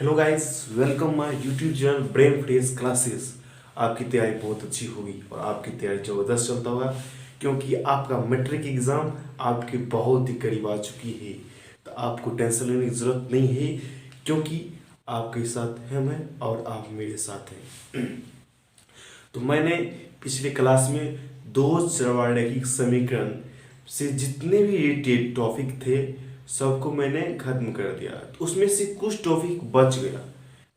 Hello guys, welcome my YouTube channel brain fresh classes. आपकी तैयारी बहुत अच्छी होगी और आपकी तैयारी ज़बरदस्त चलता होगा, क्योंकि आपका मैट्रिक एग्ज़ाम आपके बहुत ही करीब आ चुकी है। तो आपको टेंशन लेने की ज़रूरत नहीं है, क्योंकि आपके साथ हम हैं और आप मेरे साथ हैं। तो मैंने पिछले क्लास में दो चरवारैखिक समीकरण से जितने भी रिलेटेड टॉपिक थे सबको मैंने खत्म कर दिया। तो उसमें से कुछ टॉपिक बच गया,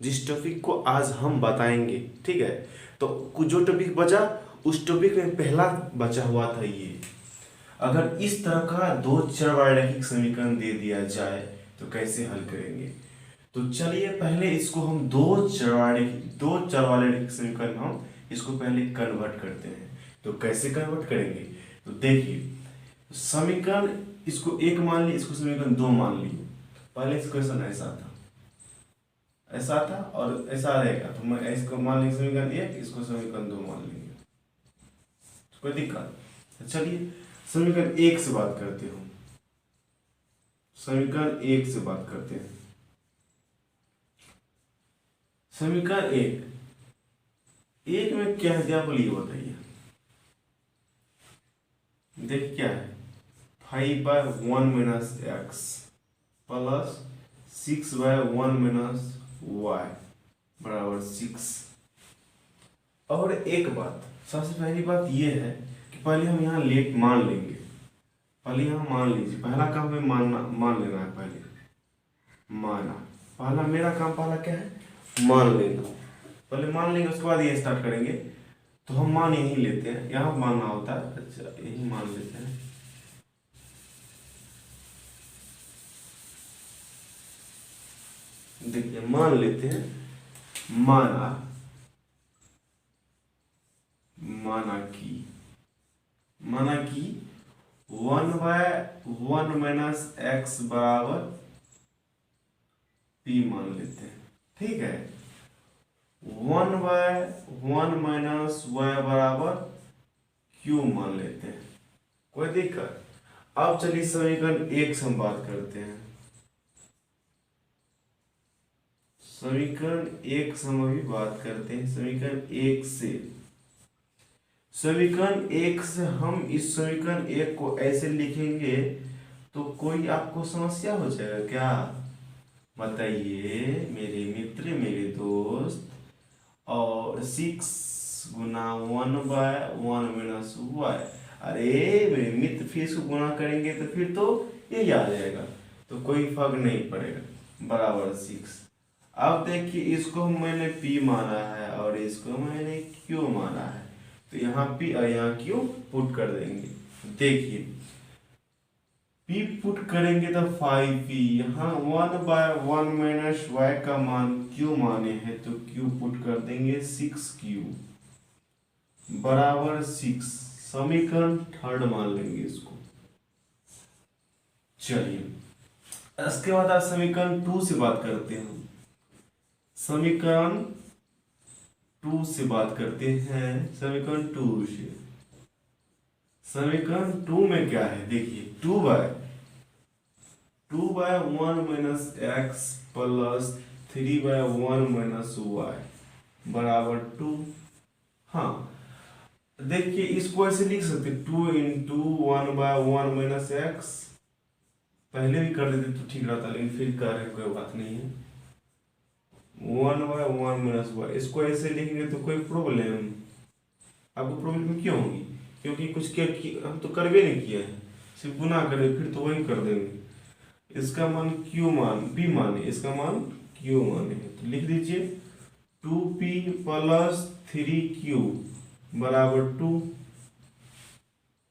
जिस टॉपिक को आज हम बताएंगे। ठीक है, तो कुछ जो टॉपिक बचा उस टॉपिक में पहला बचा हुआ था ये। अगर इस तरह का दो चरवारैखिक समीकरण दे दिया जाए तो कैसे हल करेंगे। तो चलिए पहले इसको हम दो चरवारैखिक समीकरण हम इसको पहले कन्वर्ट करते हैं। तो कैसे कन्वर्ट करेंगे, तो देखिए समीकरण इसको एक मान लिए, इसको समीकरण दो मान लिए। पहले इक्वेशन ऐसा था और ऐसा रहेगा, तो मैं इसको मान लेंगे समीकरण एक, इसको समीकरण दो मान लेंगे, तो कोई दिक्कत। तो चलिए समीकरण एक से बात करते हैं। समीकरण एक से बात करते हैं। समीकरण एक में क्या है आप बोलिए, बताइए। देख क्या है, 5/1 minus X plus 6/1 minus Y बराबर 6। और एक बात, सबसे पहली बात यह है कि पहले हम यहाँ लेट मान लेंगे। पहले यहाँ मान लीजिए, पहला काम हमें मान लेना है। पहले माना, पहला मेरा काम पहला क्या है, मान लेना। पहले मान लेंगे, उसके बाद ये स्टार्ट करेंगे। तो हम मान यही लेते हैं, यहाँ मानना होता है। अच्छा, यही मान लेते हैं। देखिए मान लेते हैं, माना कि 1/1 माइनस एक्स बराबर पी मान लेते हैं। ठीक है, 1/1 माइनस वाई बराबर क्यू मान लेते हैं, कोई दिक्कत। अब चलिए समीकरण एक से हम बात करते हैं। समीकरण एक से हम अभी बात करते हैं। समीकरण एक से हम इस समीकरण एक को ऐसे लिखेंगे तो कोई आपको समस्या हो जाएगा क्या, बताइए मेरे मित्र, मेरे दोस्त। और 6×1/1 माइनस वाई, अरे मेरे मित्र फिर इसको गुणा करेंगे तो फिर तो यही आ जाएगा, तो कोई फर्क नहीं पड़ेगा, बराबर 6। अब देखिए इसको मैंने P माना है और इसको मैंने Q माना है, तो यहाँ P और यहाँ Q पुट कर देंगे। देखिए P पुट करेंगे तो 5P, यहाँ 1/1 माइनस वाई का मान Q माने हैं, तो Q पुट कर देंगे 6Q बराबर 6। समीकरण थर्ड मान लेंगे इसको। चलिए इसके बाद आप समीकरण 2 से बात करते हैं। समीकरण 2 से बात करते हैं। समीकरण 2 में क्या है, देखिए 2/1 minus X plus 3/1 minus Y बराबर 2। हाँ देखिए इसको ऐसे लिख सकते 2 × 1/1 माइनस एक्स, पहले भी कर देते तो ठीक रहता, लेकिन फिर कर रहे कोई बात नहीं है। 1/1 माइनस वाई, इसको ऐसे लिखेंगे तो कोई प्रॉब्लम आपको प्रॉब्लम क्यों होगी, क्योंकि कुछ क्या हम तो करवे नहीं किया है, सिर्फ गुना करें फिर तो वही कर देंगे। इसका मान क्यू पी माने, इसका मान क्यू माने, तो लिख दीजिए 2p प्लस 3q बराबर 2।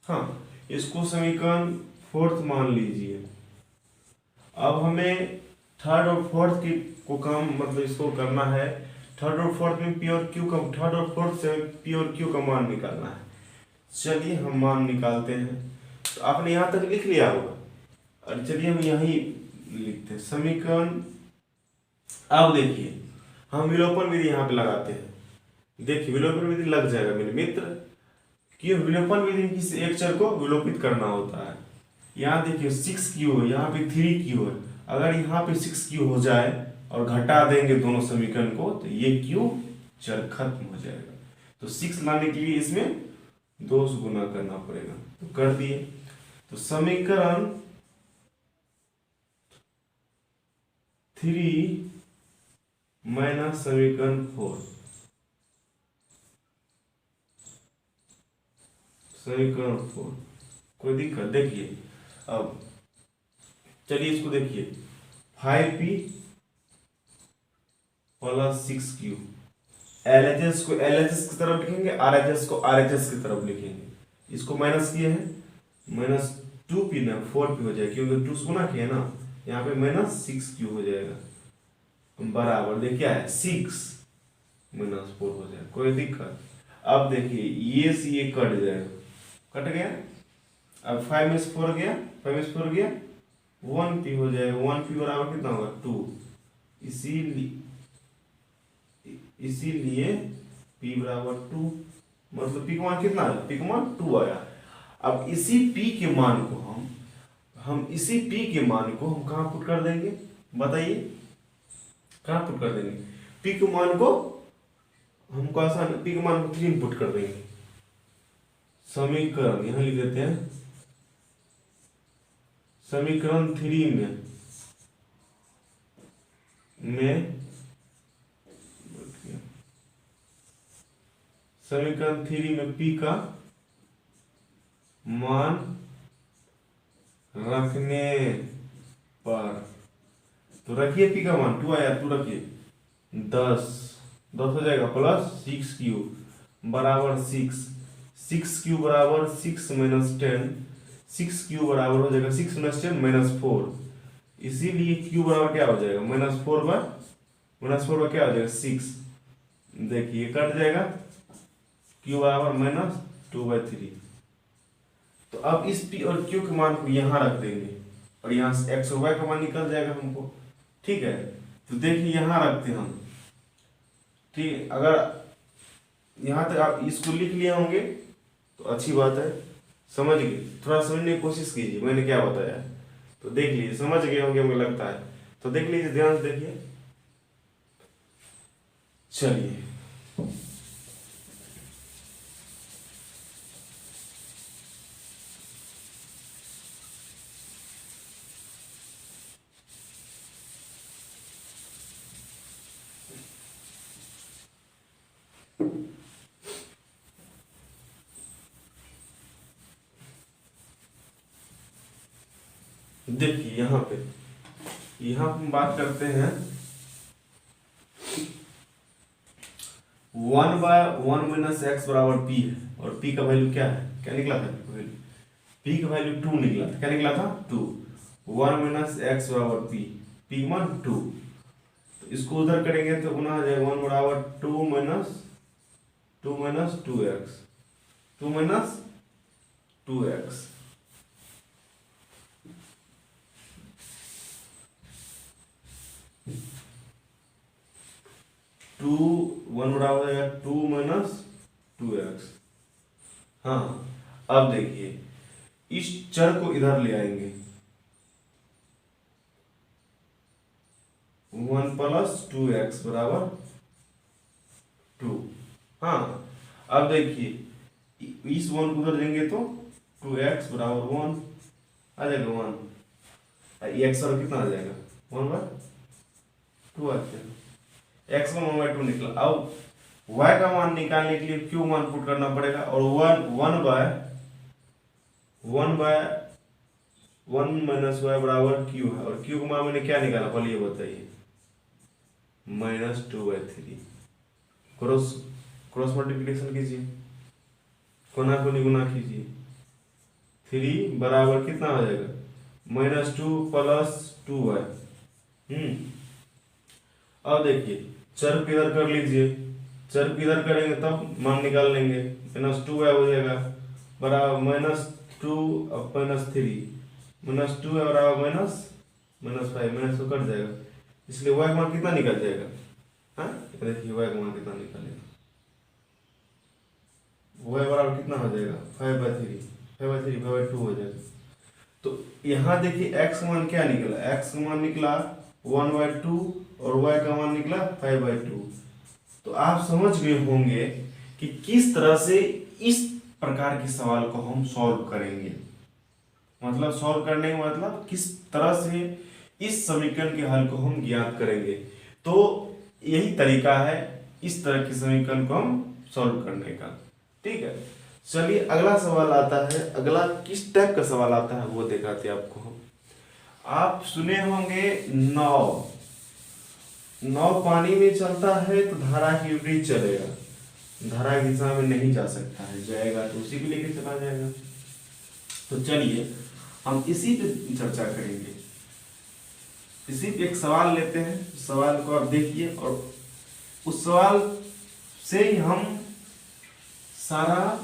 हाँ इसको समीकरण फोर्थ मान लीजिए। अब हमें थर्ड और फोर्थ की को काम मतलब इसको करना है। थर्ड और फोर्थ में पी और क्यू का, थर्ड और फोर्थ से पी और क्यू का मान निकालना है। चलिए हम मान निकालते हैं। तो आपने यहाँ तक लिख लिया होगा, और चलिए हम यहीं लिखते हैं समीकरण। अब देखिए हम विलोपन विधि यहाँ पे लगाते हैं। देखिए विलोपन विधि लग जाएगा मेरे मित्र, कि विलोपन विधि में किसी एक चर को विलोपित करना होता है। यहाँ देखिए 6q है, यहाँ पे 3q है। अगर यहाँ पे 6q हो जाए और घटा देंगे दोनों समीकरण को तो ये क्यू चर खत्म हो जाएगा। तो 6 लाने के लिए इसमें 2 से गुना करना पड़ेगा, तो कर दिए। तो समीकरण 3 माइनस समीकरण 4, समीकरण 4 कोई दिक्कत? देखिए अब चलिए इसको देखिए, 5p प्लस 6q, LHS को LHS की तरफ लिखेंगे, RHS को RHS की तरफ लिखेंगे। इसको माइनस किए हैं, माइनस 2p ना 4p हो जाएगा, क्योंकि 2 से गुना किया ना, यहाँ पे माइनस 6q हो जाएगा बराबर, देखिए क्या है 6 माइनस 4 हो जाएगा, कोई दिक्कत? अब देखिए ये से ये कट जाएगा, कट गया। अब 5 में से 4 गया, 5 में से 4 गया, 1p हो जाएगा। 1p बराबर कितना होगा 2, इसीलिए p बराबर 2, मतलब p का मान कितना है? p का मान 2 आया। अब इसी p के मान को हम इसी p के मान को हम कहाँ पुट कर देंगे, बताइए कहाँ पुट कर देंगे? p के मान को हमको आसान, p के मान को 3 पुट कर देंगे। समीकरण यहाँ लिख देते हैं, समीकरण 3 में समीकरण 3 में p का मान रखने पर, तो रखिए p का मान 2 आया, 2 रखिए 10 हो जाएगा, प्लस 6q बराबर 6q बराबर 6 माइनस 10, 6q बराबर हो जाएगा 6 माइनस 10 माइनस 4, इसीलिए q बराबर क्या हो जाएगा? माइनस 4 क्या हो जाएगा? 6। देखिए कट जाएगा, q बराबर माइनस 2/3। तो अब इस p और q के मान को यहाँ रख देंगे और यहाँ से x और y का मान निकल जाएगा हमको, ठीक है। तो देखिए यहाँ रखते हैं हम, ठीक। अगर यहाँ तक आप इसको लिख लिए होंगे तो अच्छी बात है, समझ गए। थोड़ा समझने की कोशिश कीजिए मैंने क्या बताया, तो देख लीजिए समझ गए होंगे मुझे लगता है। तो देख लीजिए, ध्यान से देखिए। चलिए देखिए यहाँ हम बात करते हैं 1/1 माइनस एक्स बराबर p है, और p का वैल्यू क्या है? क्या निकला था? p का वैल्यू 2 निकला था। क्या निकला था? 2। 1 माइनस एक्स बराबर p का मान 2। तो इसको उधर करेंगे तो गुना आ जाएगा 1 बराबर 2 माइनस 2x, 2 माइनस 2x। 1 बराबर हो जाएगा 2 माइनस 2x। हाँ, अब देखिए इस चर को इधर ले आएंगे, 1 प्लस 2x बराबर 2। हाँ, अब देखिए इस 1 को उधर देंगे तो 2x बराबर 1 आ जाएगा, 1 x और कितना आ जाएगा? 1/2 आ जाएगा। x का मान 1/2 निकला। अब y का मान निकालने के लिए q मान पुट करना पड़ेगा, और 1 माइनस y बराबर q है, और q का मान मैंने क्या निकाला पहले ये बताइए? -2/3। क्रॉस मल्टीप्लिकेशन कीजिए, कोना को निगुना कीजिए, 3 बराबर कितना हो जाएगा? -2 प्लस 2y। अब देखिए चर को इधर कर लीजिए, चर को इधर करेंगे तब मान निकाल लेंगे, -2y हो जाएगा बराबर -2 अब -3, -2 है बराबर -5, माइनस तो कट जाएगा, इसलिए y का मान कितना निकल जाएगा? हाँ देखिए y का मान कितना निकलेगा? y बराबर कितना हो जाएगा? 5/3 हो जाएगा। तो यहाँ देखिए x का मान क्या निकला? x का मान निकला 1/2 और y का मान निकला 5/2। तो आप समझ गए होंगे कि किस तरह से इस प्रकार के सवाल को हम सॉल्व करेंगे। मतलब सॉल्व करने का मतलब किस तरह से इस समीकरण के हल को हम ज्ञात करेंगे। तो यही तरीका है इस तरह के समीकरण को हम सॉल्व करने का। ठीक है, चलिए अगला सवाल आता है। अगला किस टाइप का सवाल आता है वो दिखाते हैं आपको हम। आप सुने होंगे नाव, नाव पानी में चलता है तो धारा के विपरीत चलेगा, धारा की दिशा में नहीं जा सकता है, जाएगा तो उसी को लेकर चला जाएगा। तो चलिए हम इसी पे चर्चा करेंगे। इसी पे एक सवाल लेते हैं, सवाल को आप देखिए और उस सवाल से ही हम सारा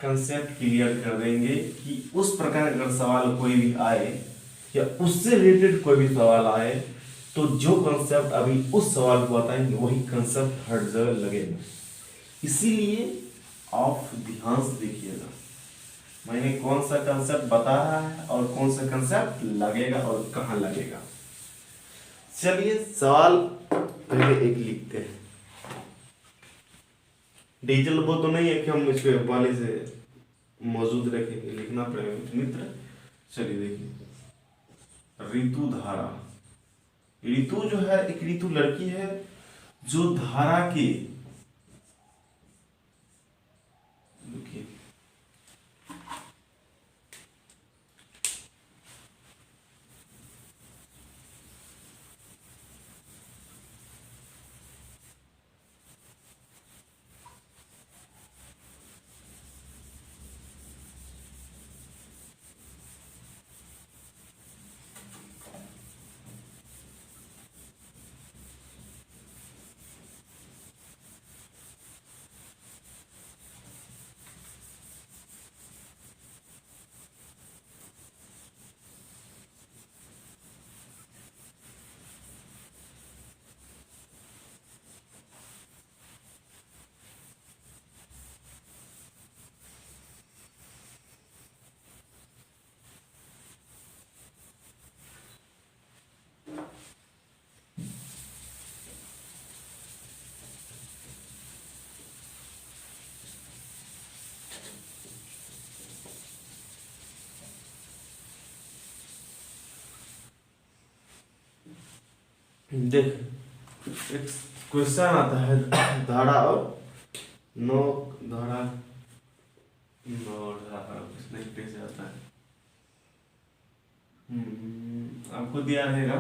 कंसेप्ट क्लियर कर देंगे कि उस प्रकार अगर सवाल कोई भी आए या उससे रिलेटेड कोई भी सवाल आए तो जो कंसेप्ट अभी उस सवाल को बताएंगे वही कंसेप्ट हर जगह लगेगा। इसीलिए आप ध्यान से देखिएगा मैंने कौन सा कंसेप्ट बता रहा है और कौन सा कंसेप्ट लगेगा और कहाँ लगेगा। चलिए सवाल पहले एक लिखते हैं। डिजिटल वो तो नहीं है कि हम इसको पहले से मौजूद रखेंगे, लिखना पड़ेगा मित्र। चलिए देखिए, ऋतु धारा। ऋतु जो है एक ऋतु लड़की है जो धारा के देख एक क्वेश्चन आता है धारा और नौ धारा कुछ नहीं कैसे आता है। आपको दिया रहेगा।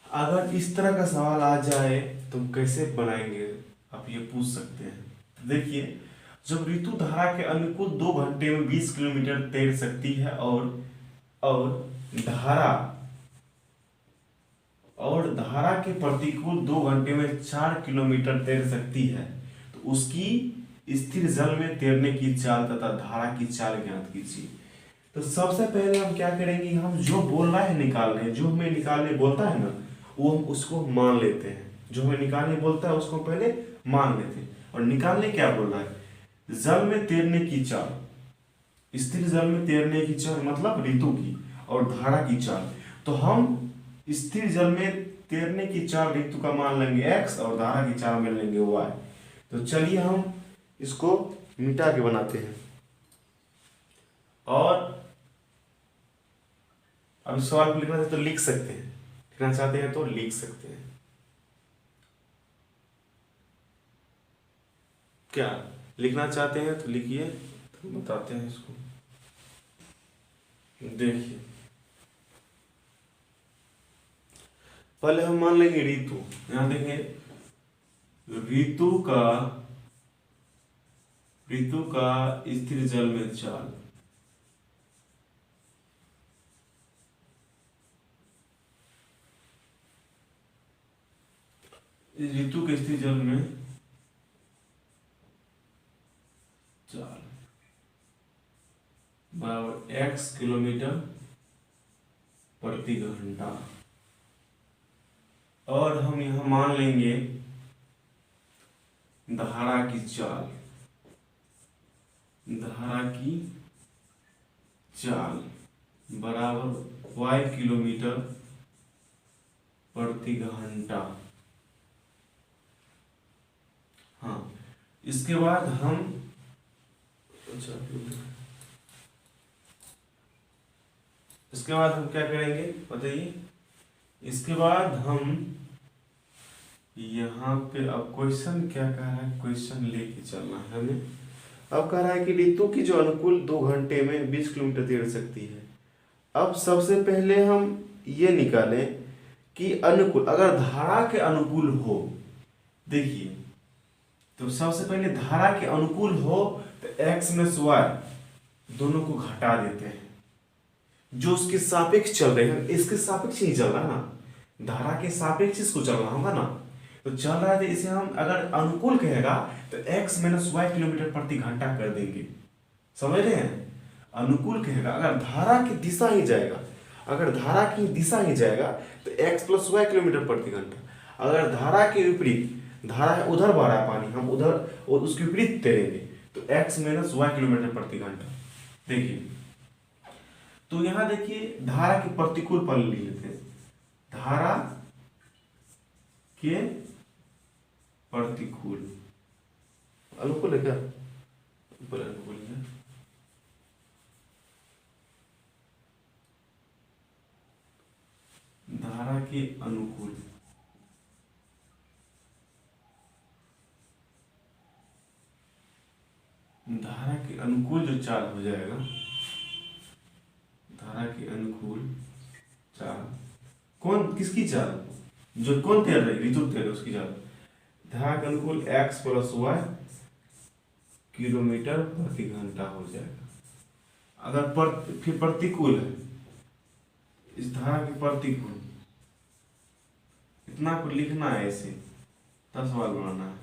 अगर इस तरह का सवाल आ जाए तो कैसे बनाएंगे आप ये पूछ सकते हैं। देखिए, जब ऋतु धारा के अनुकूल 2 घंटे में 20 किलोमीटर तैर सकती है और धारा के प्रतिकूल 2 घंटे में 4 किलोमीटर तैर सकती है तो उसकी स्थिर जल में तैरने की चाल तथा धारा की चाल ज्ञात कीजिए। तो सबसे पहले हम क्या करेंगे, हम जो बोल रहा है निकालने, जो हमें निकालने बोलता है ना वो हम उसको मान लेते हैं। जो हमें निकालने बोलता है उसको पहले मान लेते हैं। और निकालने क्या बोल रहा है, जल में तैरने की चाल, स्थिर जल में तैरने की चाल मतलब ऋतु की, और धारा की चाल। तो हम स्थिर जल में तैरने की चाल ऋतु का मान लेंगे x और धारा की चाल मान लेंगे y। तो चलिए हम इसको मिटा के बनाते हैं। और अब सवाल को लिखना चाहते तो लिख सकते हैं, लिखना चाहते हैं तो लिख सकते हैं। क्या लिखना चाहते हैं तो लिखिए, तो बताते हैं इसको। देखिए पहले हम मान लेंगे ऋतु। यहां देखें ऋतु का स्थिर जल में चाल, ऋतु के स्थिर जल में चाल बराबर x किलोमीटर प्रति घंटा। और हम यहां मान लेंगे धारा की चाल, धारा की चाल बराबर y किलोमीटर प्रति घंटा। हाँ, इसके बाद हम क्या करेंगे बताइए। इसके बाद हम यहाँ पे अब क्वेश्चन क्या कह रहा है, क्वेश्चन लेके चलना है हमें। अब कह रहा है कि ऋतु की जो अनुकूल 2 घंटे में 20 किलोमीटर तैर सकती है। अब सबसे पहले हम ये निकालें कि अनुकूल, अगर धारा के अनुकूल हो, देखिए तो सबसे पहले धारा के अनुकूल हो तो x में y दोनों को घटा देते हैं। जो उसके सापेक्ष चल रहे हैं, इसके सापेक्ष नहीं चल रहा ना, धारा के सापेक्ष इसको चलना होगा ना। तो चल रहा है तो इसे हम अगर अनुकूल कहेगा तो x - y किलोमीटर प्रति घंटा कर देंगे। समझ रहे हैं? अनुकूल कहेगा, अगर धारा की दिशा ही जाएगा, अगर धारा की दिशा ही जाएगा तो x + y किलोमीटर प्रति घंटा। अगर धारा के विपरीत, धारा है उधर बह रहा है पानी, हम उधर और उसके विपरीत तैरेंगे तो x - y किलोमीटर प्रति घंटा। देखिए तो यहां देखिए धारा के प्रतिकूल पल ले लेते हैं। धारा के प्रतिकूल, अनुकूल है क्या? अनुकूल है। धारा के अनुकूल, धारा के अनुकूल जो चाल हो जाएगा, धारा के अनुकूल चाल, कौन किसकी चाल, जो कौन तैर रही, ऋतु तैर रही उसकी चाल। धारा के अनुकूल x + y किलोमीटर प्रति घंटा हो जाएगा। अगर फिर प्रतिकूल है, इस धारा के प्रतिकूल, इतना को लिखना है, ऐसे 10 सवाल बनाना है।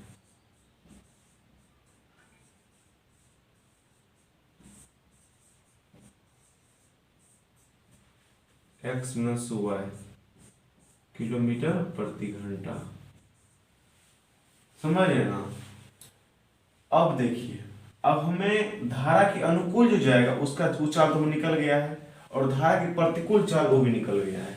x - y किलोमीटर प्रति घंटा, समझ रहे ना। अब देखिए, अब हमें धारा के अनुकूल जो जाएगा उसका चाल तो निकल गया है, और धारा के प्रतिकूल चाल वो भी निकल गया है।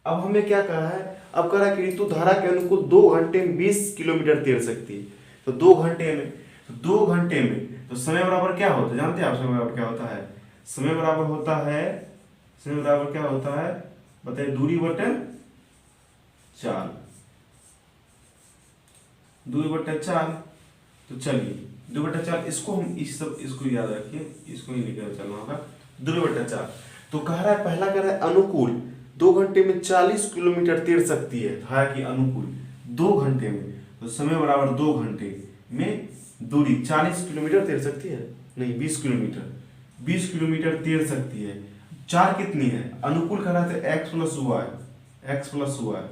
अब हमें क्या कहा है, अब कह रहा है कि ऋतु धारा के अनुकूल 2 घंटे में 20 किलोमीटर तैर सकती है। तो 2 घंटे में, तो 2 घंटे में तो समय बराबर क्या होता है, जानते हैं आप समय बराबर क्या होता है? समय बराबर होता है, समय बराबर क्या होता है बताइए, दूरी बटे चाल, दूरी बटे चाल। तो चलिए 2/4, इसको हम इसको याद रखिए, इसको ही लेकर चलना होगा, 2/4। तो कह रहा है, पहला कह रहा है अनुकूल 2 घंटे में 40 किलोमीटर तैर सकती है। धारा की अनुकूल 2 घंटे में, तो समय बराबर 2 घंटे में दूरी 40 किलोमीटर तैर सकती है, नहीं 20 किलोमीटर, 20 किलोमीटर तैर सकती है। चाल कितनी है, अनुकूल कह रहा था x + y,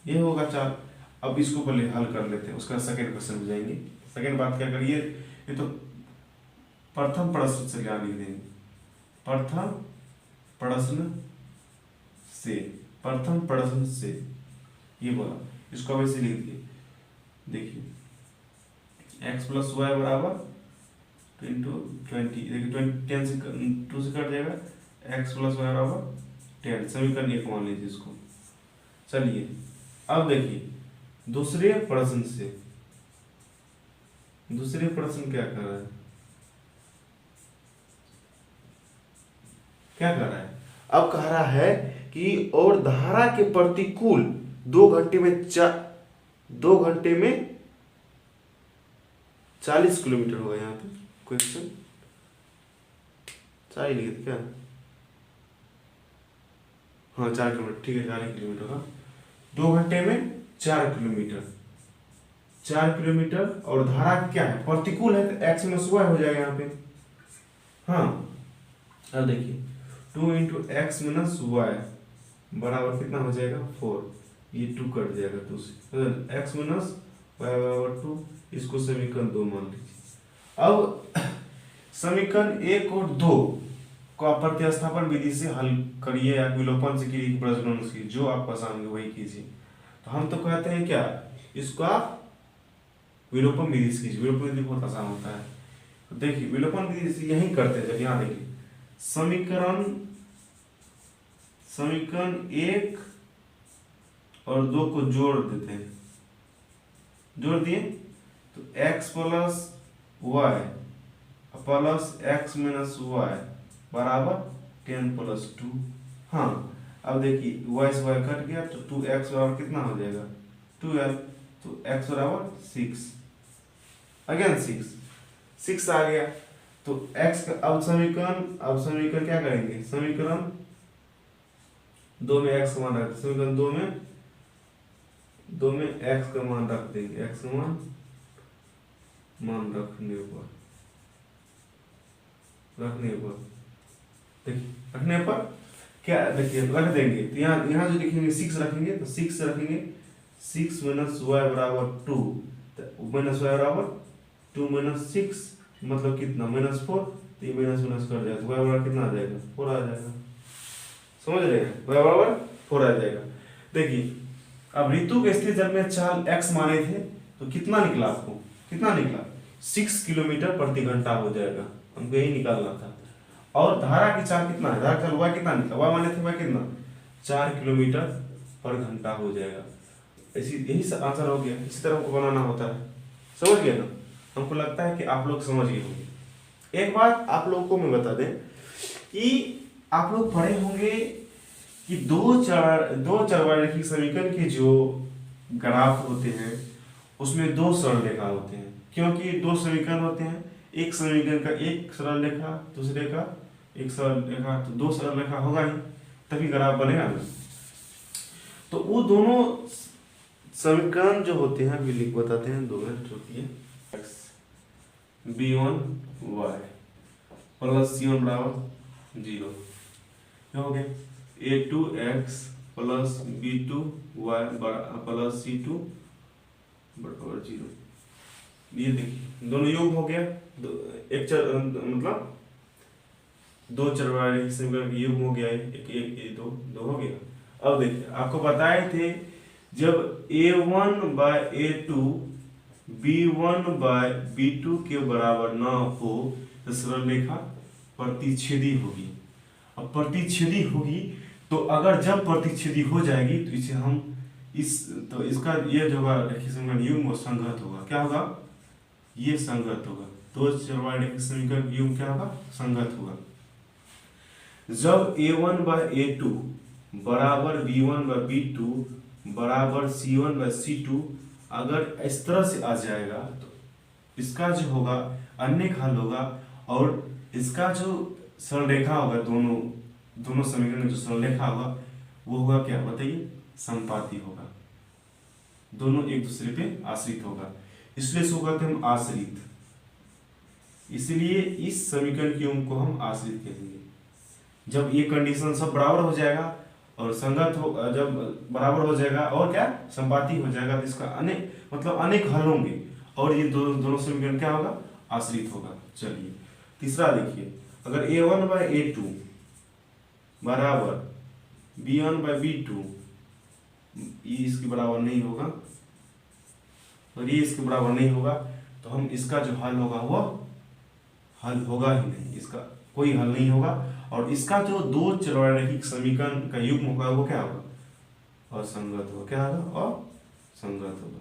ये होगा चाल। अब इसको पहले हल कर लेते हैं, उसका सेकंड क्वेश्चन में जाएंगे। सेकंड बात क्या करिए, ये तो प्रथम प्रश्न से क्या लिख देंगे, प्रथम प्रश्न से ये बोला, इसको अब ऐसे लिख दिए। देखिए x + y बराबर 20, देखिए 10 से 2 से कट जाएगा, x + y बराबर 10, समीकरण 1 मान लीजिए इसको। चलिए अब देखिए दूसरे प्रश्न क्या कर रहा है, अब कह रहा है कि और धारा के प्रतिकूल 2 घंटे में 40 किलोमीटर होगा। यहाँ पे क्वेश्चन 4 लिखे थे क्या, हाँ 4 किलोमीटर, ठीक है 4 किलोमीटर होगा। 2 घंटे में 4 किलोमीटर, और धारा क्या है, प्रतिकूल है, तो x - y हो जाएगा यहाँ पे। हाँ अब देखिए 2 × x - y बराबर कितना हो जाएगा 4, ये 2 कट जाएगा 2 से, x - y बराबर 2, इसको समीकरण 2 मान लीजिए। अब समीकरण 1 और 2 को प्रतिस्थापन विधि से हल करिए, या विलोपन से कीजिए, प्रजनन से, जो आप पसंद है वही कीजिए। तो हम तो कहते हैं क्या, इसका विलोपन विधि से कीजिए, विलोपन विधि बहुत आसान होता है। तो देखिए विलोपन विधि से यही करते हैं। जब यहाँ देखिए समीकरण 1 और 2 को जोड़ देते हैं, जोड़ दिए तो x plus Y plus X minus Y बराबर 10 प्लस 2। हाँ अब देखिए y से y कट गया तो 2x बराबर कितना हो जाएगा 12, तो x बराबर 6, अगेन 6 आ गया। तो x का अब समीकरण क्या करेंगे, समीकरण 2 में x का मान रख, समीकरण 2 में x का मान रख देंगे, x का मान रखने पर क्या देखिए रख देंगे, तो यहाँ जो लिखेंगे 6 रखेंगे, तो 6 रखेंगे 6 माइनस वाई बराबर 2, माइनस वाई बराबर 2 माइनस 6 मतलब कितना -4, तो ये माइनस कर जाएगा, तो वाई बराबर कितना आ जाएगा 4 आ जाएगा, समझ रहे हैं, वाई बराबर 4 आ जाएगा। देखिए अब ऋतु के स्थिर जल में चाल x माने थे तो कितना निकला, आपको कितना निकला 6 किलोमीटर प्रति घंटा हो जाएगा, हमको यही निकालना था। और धारा की चाल कितना है, धारा चाल y कितना निकला, y माने थे y कितना 4 किलोमीटर पर घंटा हो जाएगा। यही आंसर हो गया, इसी तरह हमको बनाना होता है, समझ गए ना। हमको लगता है कि आप लोग समझ गए होंगे। एक बात आप लोगों को मैं बता दें कि आप लोग पढ़े होंगे कि दो चरवारेखिक समीकरण के जो ग्राफ होते हैं उसमें 2 सरल रेखा होते हैं, क्योंकि 2 समीकरण होते हैं, एक समीकरण का एक सरल रेखा, दूसरे का एक सरल रेखा, तो 2 सरल रेखा होगा ही तभी ग्राफ बनेगा ना। तो वो दोनों समीकरण जो होते हैं अभी लिख बताते हैं, 2 मिनट रुकिए। b1y प्लस c1 बराबर 0 क्या हो गया, a2x plus b2y plus c2 बराबर 0। ये देखिए दोनों योग हो गया, मतलब 2 चरवारेखिक समीकरण का योग हो गया, एक 2 हो गया। अब देखिए आपको बताए थे जब a1 bye a2 b1 bye b2 के बराबर ना हो तो सरल रेखा प्रतिच्छेदी होगी। अब प्रतिच्छेदी होगी तो अगर जब प्रतिच्छेदी हो जाएगी तो इसे हम तो इसका ये जो होगा रेखीय समीकरण युग्म संगत होगा, क्या होगा, ये संगत होगा। 2 चरवारेखिक समीकरण युग्म क्या होगा, संगत होगा। जब a1 बाय a2 बराबर b1 बाय b2 बराबर c1 बाय c2 अगर इस तरह से आ जाएगा तो इसका जो होगा अनेक हल होगा, और इसका जो सरल रेखा होगा, दोनों समीकरण में जो सरल रेखा होगा वो होगा क्या बताइए, संपाती होगा, दोनों एक दूसरे पे आश्रित होगा, इसलिए इसको कहते हैं हम आश्रित। इसलिए इस समीकरण की को हम आश्रित कहेंगे। जब ये कंडीशन सब बराबर हो जाएगा और संगत हो, जब बराबर हो जाएगा और क्या संपाती हो जाएगा तो इसका अनेक हल होंगे और ये दोनों समीकरण क्या होगा, आश्रित होगा। चलिए तीसरा देखिए, अगर a1 बाय a2 बराबर b1 बाय b2 ये इसके बराबर नहीं होगा और ये इसके बराबर नहीं होगा तो हम इसका जो हल होगा वो हल होगा ही नहीं, इसका कोई हल नहीं होगा। और इसका जो 2 चरवारेखिक समीकरण का युग्म होगा वो क्या होगा, असंगत होगा। क्या होगा, असंगत होगा।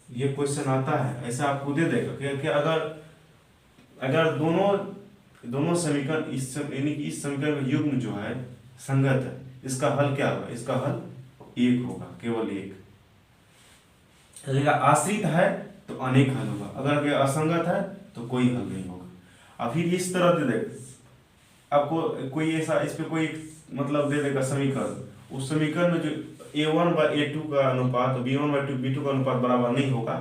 ये क्वेश्चन आता है ऐसा आपको दे देगा कि अगर दोनों समीकरण यानी कि इस समीकरण का युग्म जो है संगत है, इसका हल क्या होगा, इसका हल 1 होगा, केवल 1। अगर आश्रित है तो अनेक हल होगा, अगर असंगत है तो कोई हल नहीं होगा। अब फिर इस तरह दे देगा आपको कोई ऐसा, इस पे कोई मतलब दे देगा समीकरण, उस समीकरण में जो a1 बाय a2 का अनुपात b1 बाय b2 का अनुपात बराबर नहीं होगा,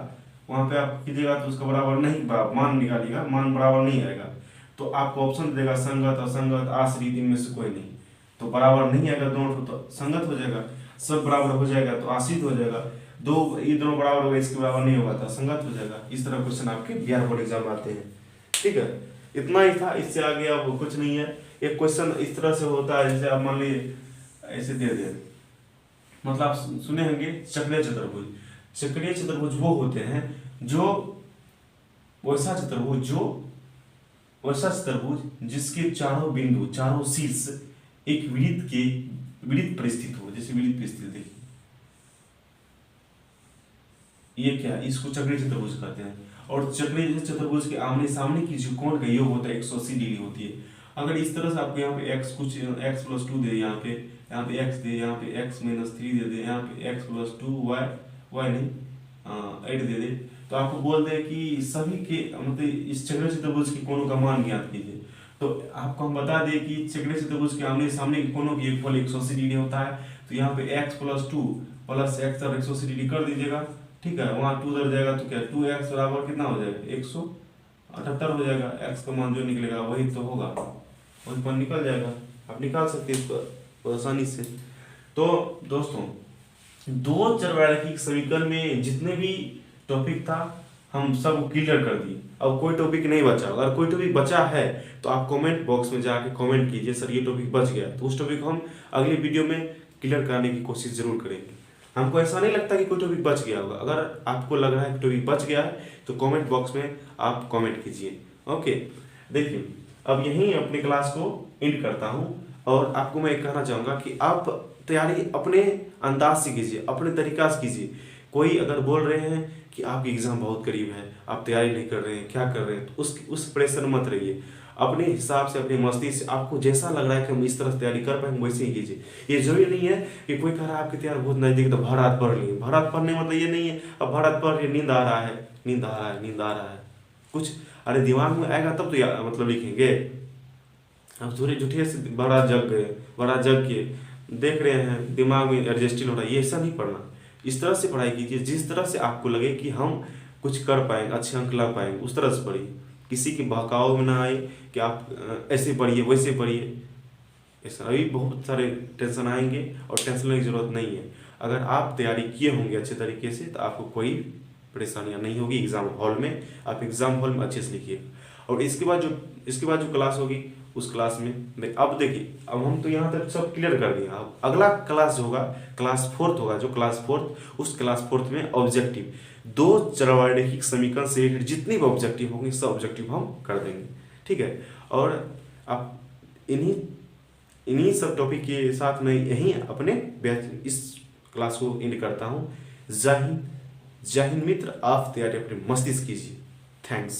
वहां पे आप कीजिएगा तो उसका बराबर नहीं, मान निकालिएगा, मान बराबर नहीं आएगा तो आपको ऑप्शन देगा संगत, असंगत, आश्रित, इनमें से कोई नहीं। तो बराबर नहीं आएगा दोनों तो संगत हो जाएगा, सब बराबर हो जाएगा तो आश्रित हो जाएगा, ये दोनों बराबर होगा इसके बराबर नहीं होगा तो संगत हो जाएगा। इस तरह क्वेश्चन आपके बिहार बोर्ड एग्जाम आते हैं। ठीक है, इतना ही था, इससे आगे अब कुछ नहीं है। एक क्वेश्चन इस तरह से होता है जैसे आप मान लीजिए ऐसे दे दे, मतलब आप सुने होंगे चक्रीय चतुर्भुज। चक्रीय चतुर्भुज वो होते हैं जो वैसा चतुर्भुज जिसके चारों बिंदु, चारों शीर्ष एक वृत्त पर स्थित हो। जैसे वृत्त पर स्थित देखिए, ये क्या है, इसको चक्रीय चतुर्भुज कहते हैं। और चक्रीय चतुर्भुज के आमने सामने की जो कोण का योग होता है 180 डिग्री होती है। अगर इस तरह से आपको यहाँ पे x कुछ x प्लस 2 दे, यहाँ पे x दे, यहाँ पे x माइनस 3 दे दे, यहाँ पे x प्लस 2 y नहीं 8 दे दे, तो आपको बोल दे कि सभी के मतलब इस चक्रीय चतुर्भुज के कोणों का मान ज्ञात कीजिए। तो आपको हम बता दें कि चक्रीय चतुर्भुज के आमने सामने के कोणों की योगफल 180 डिग्री होता है। तो यहाँ पे x प्लस 2 प्लस x और 180 डिग्री कर दीजिएगा, ठीक है। वहाँ 2 उधर जाएगा तो क्या 2x बराबर कितना हो जाएगा 178 हो जाएगा। x का मान जो निकलेगा वही तो होगा, वही पर निकल जाएगा। आप निकाल सकते हैं इसको आसानी से। तो दोस्तों दो चरवारैखिक समीकरण में जितने भी टॉपिक था हम सब क्लियर कर दिए। अब कोई टॉपिक नहीं बचा, अगर कोई टॉपिक बचा है तो आप कमेंट बॉक्स में जाके कमेंट कीजिए सर ये टॉपिक बच गया, तो उस टॉपिक को हम अगली वीडियो में क्लियर कराने की कोशिश जरूर करेंगे। हमको ऐसा नहीं लगता कि कोई टॉपिक बच गया होगा। अगर आपको लग रहा है कि टॉपिक बच गया है तो कमेंट बॉक्स में आप कमेंट कीजिए। ओके, देखिए अब यहीं अपनी क्लास को एंड करता हूँ और आपको मैं कहना चाहूँगा कि आप तैयारी अपने अंदाज से कीजिए, अपने तरीका से कीजिए। कोई अगर बोल रहे हैं कि आपकी एग्ज़ाम बहुत करीब है, आप तैयारी नहीं कर रहे हैं, क्या कर रहे हैं, तो उस प्रेशर मत रहिए। अपने हिसाब से, अपनी मस्ती से आपको जैसा लग रहा है कि हम इस तरह से तैयारी कर पाएंगे वैसे ही कीजिए। ये जरूरी नहीं है कि कोई कह रहा है आपकी तैयारी बहुत नज़दीक तो भर रात पढ़ लिए। भर रात पढ़ने मतलब ये नहीं है अब भर रात पढ़ लिए नींद आ रहा है, नींद आ रहा है, नींद आ रहा है कुछ, अरे दिमाग में आएगा तब तो मतलब लिखेंगे। अब थोड़े झूठे से भर रात जग गए, भर रात जग के देख रहे हैं दिमाग में एडजस्टिंग हो रहा है, ये ऐसा नहीं पढ़ना। इस तरह से पढ़ाई कीजिए जिस तरह से आपको लगे कि हम कुछ कर पाएंगे, अच्छे अंक ला पाएंगे, उस तरह से पढ़िए। किसी के बहकाव में ना आए कि आप ऐसे पढ़िए वैसे पढ़िए, ऐसा अभी बहुत सारे टेंशन आएंगे और टेंशन लेने की जरूरत नहीं है। अगर आप तैयारी किए होंगे अच्छे तरीके से तो आपको कोई परेशानियां नहीं होगी एग्जाम हॉल में। आप एग्जाम हॉल में अच्छे से लिखिए और इसके बाद जो क्लास होगी उस क्लास में अब देखिए, अब हम तो यहाँ तक सब क्लियर कर दिए। अब अगला क्लास जो होगा क्लास 4 होगा, जो क्लास 4 उस क्लास 4 में ऑब्जेक्टिव, दो चरवारैखिक समीकरण से रिलेटेड जितने भी ऑब्जेक्टिव होंगे सब ऑब्जेक्टिव हम कर देंगे, ठीक है। और आप इन्हीं सब टॉपिक के साथ मैं यहीं अपने इस क्लास को एंड करता हूँ। जय हिंद मित्र, आप तैयारी अपने मस्तिष्क कीजिए। थैंक्स।